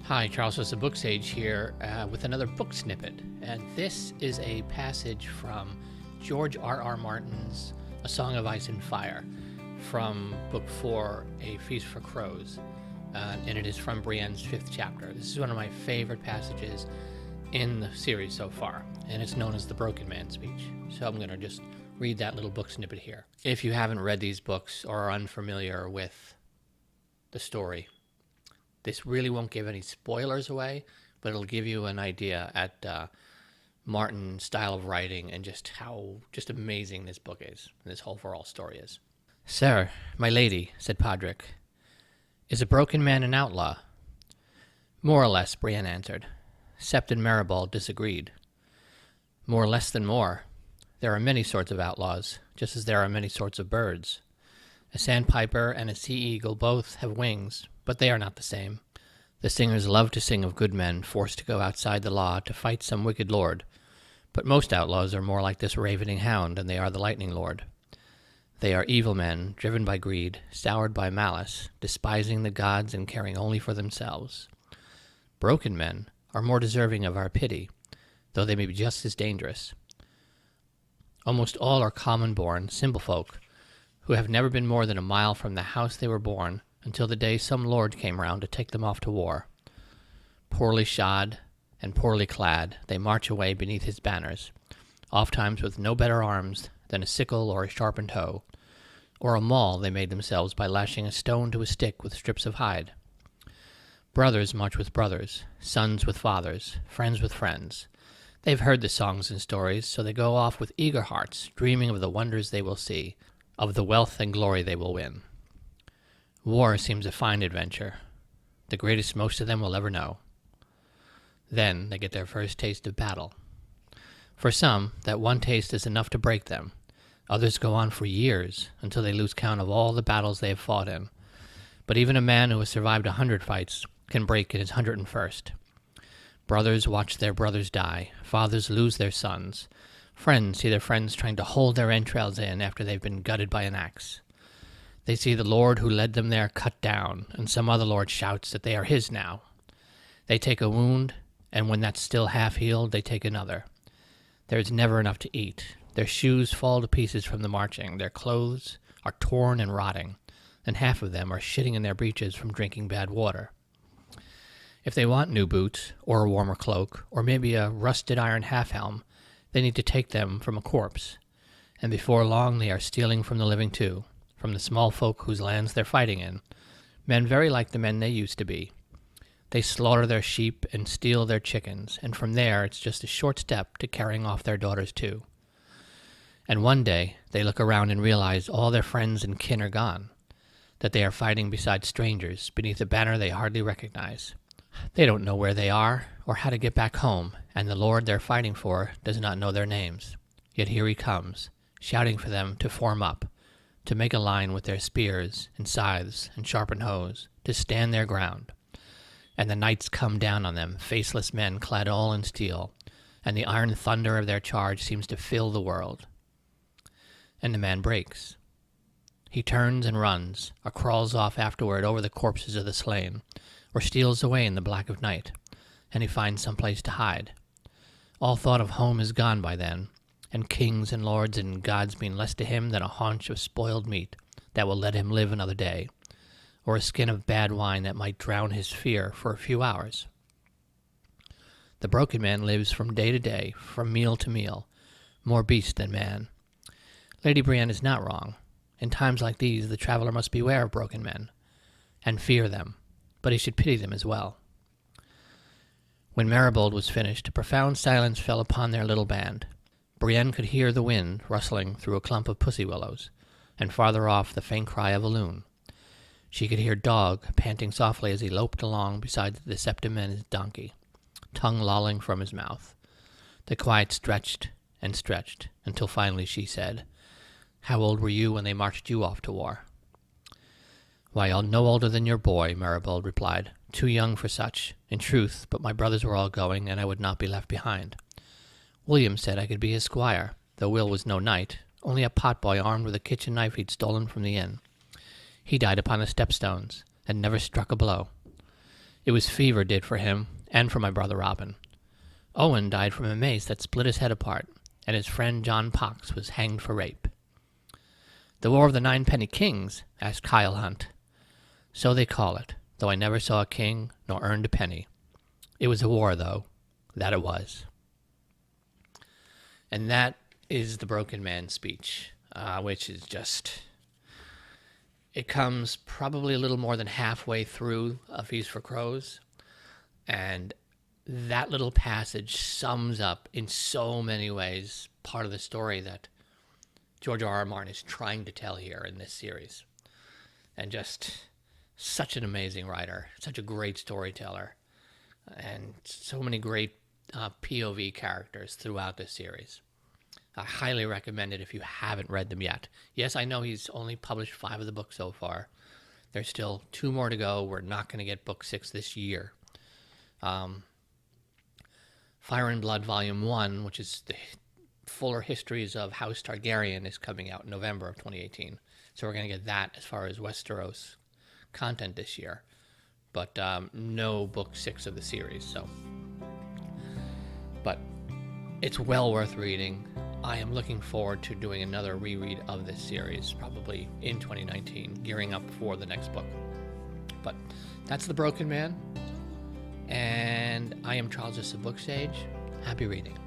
Hi, Charles with SirBookSage here with another book snippet. And this is a passage from George R.R. Martin's A Song of Ice and Fire from Book 4, A Feast for Crows. And it is from Brienne's 5th chapter. This is one of my favorite passages in the series so far, and it's known as the Broken Man speech. So I'm going to just read that little book snippet here. If you haven't read these books or are unfamiliar with the story, this really won't give any spoilers away, but it'll give you an idea at Martin's style of writing and just how amazing this book is, and this whole overall story is. "Sir, my lady," said Podrick, "is a broken man an outlaw?" "More or less," Brienne answered. Sept and Maribald disagreed. "More or less than more. There are many sorts of outlaws, just as there are many sorts of birds. A sandpiper and a sea-eagle both have wings, but they are not the same. The singers love to sing of good men forced to go outside the law to fight some wicked lord, but most outlaws are more like this ravening hound than they are the lightning lord. They are evil men, driven by greed, soured by malice, despising the gods and caring only for themselves. Broken men are more deserving of our pity, though they may be just as dangerous. Almost all are common-born, simple folk, who have never been more than a mile from the house they were born until the day some lord came round to take them off to war. Poorly shod and poorly clad, they march away beneath his banners, ofttimes with no better arms than a sickle or a sharpened hoe, or a maul they made themselves by lashing a stone to a stick with strips of hide. Brothers march with brothers, sons with fathers, friends with friends. They've heard the songs and stories, so they go off with eager hearts, dreaming of the wonders they will see, of the wealth and glory they will win. War seems a fine adventure, the greatest most of them will ever know. Then they get their first taste of battle. For some, that one taste is enough to break them. Others go on for years, until they lose count of all the battles they have fought in. But even a man who has survived 100 fights can break in his 101st. Brothers watch their brothers die, fathers lose their sons, friends see their friends trying to hold their entrails in after they've been gutted by an axe. They see the lord who led them there cut down, and some other lord shouts that they are his now. They take a wound, and when that's still half healed, they take another. There is never enough to eat. Their shoes fall to pieces from the marching. Their clothes are torn and rotting, and half of them are shitting in their breeches from drinking bad water. If they want new boots, or a warmer cloak, or maybe a rusted iron half-helm, they need to take them from a corpse, and before long they are stealing from the living too, from the small folk whose lands they're fighting in, men very like the men they used to be. They slaughter their sheep and steal their chickens, and from there it's just a short step to carrying off their daughters too. And one day they look around and realize all their friends and kin are gone, that they are fighting beside strangers beneath a banner they hardly recognize. They don't know where they are or how to get back home, and the lord they're fighting for does not know their names. Yet here he comes, shouting for them to form up, to make a line with their spears and scythes and sharpened hoes, to stand their ground. And the knights come down on them, faceless men clad all in steel, and the iron thunder of their charge seems to fill the world. And the man breaks. He turns and runs, or crawls off afterward over the corpses of the slain, or steals away in the black of night, and he finds some place to hide. All thought of home is gone by then, and kings and lords and gods mean less to him than a haunch of spoiled meat that will let him live another day, or a skin of bad wine that might drown his fear for a few hours. The broken man lives from day to day, from meal to meal, more beast than man. Lady Brienne is not wrong. In times like these, the traveler must beware of broken men, and fear them, but he should pity them as well. When Maribald was finished, a profound silence fell upon their little band. Brienne could hear the wind rustling through a clump of pussy willows, and farther off the faint cry of a loon. She could hear Dog panting softly as he loped along beside the septimen's donkey, tongue lolling from his mouth. The quiet stretched and stretched, until finally she said, "How old were you when they marched you off to war?" "Why, no older than your boy," Maribald replied. "Too young for such, in truth, but my brothers were all going, and I would not be left behind. William said I could be his squire, though Will was no knight, only a potboy armed with a kitchen knife he'd stolen from the inn. He died upon the stepstones, and never struck a blow. It was fever did for him, and for my brother Robin. Owen died from a mace that split his head apart, and his friend John Pox was hanged for rape. The War of the Ninepenny Kings? Asked Kyle Hunt. So they call it, though I never saw a king, nor earned a penny. It was a war, though. That it was. And that is the Broken Man speech, which is just... It comes probably a little more than halfway through A Feast for Crows, and that little passage sums up in so many ways part of the story that George R.R. Martin is trying to tell here in this series. And just such an amazing writer, such a great storyteller, and so many great POV characters throughout this series. I highly recommend it if you haven't read them yet. Yes, I know he's only published 5 of the books so far. There's still 2 more to go. We're not going to get book 6 this year. Fire and Blood Volume 1, which is the fuller histories of House Targaryen, is coming out in November of 2018. So we're going to get that as far as Westeros content this year. But no book 6 of the series. But it's well worth reading. I am looking forward to doing another reread of this series, probably in 2019, gearing up for the next book. But that's The Broken Man, and I am Charles of SirBookSage. Happy reading.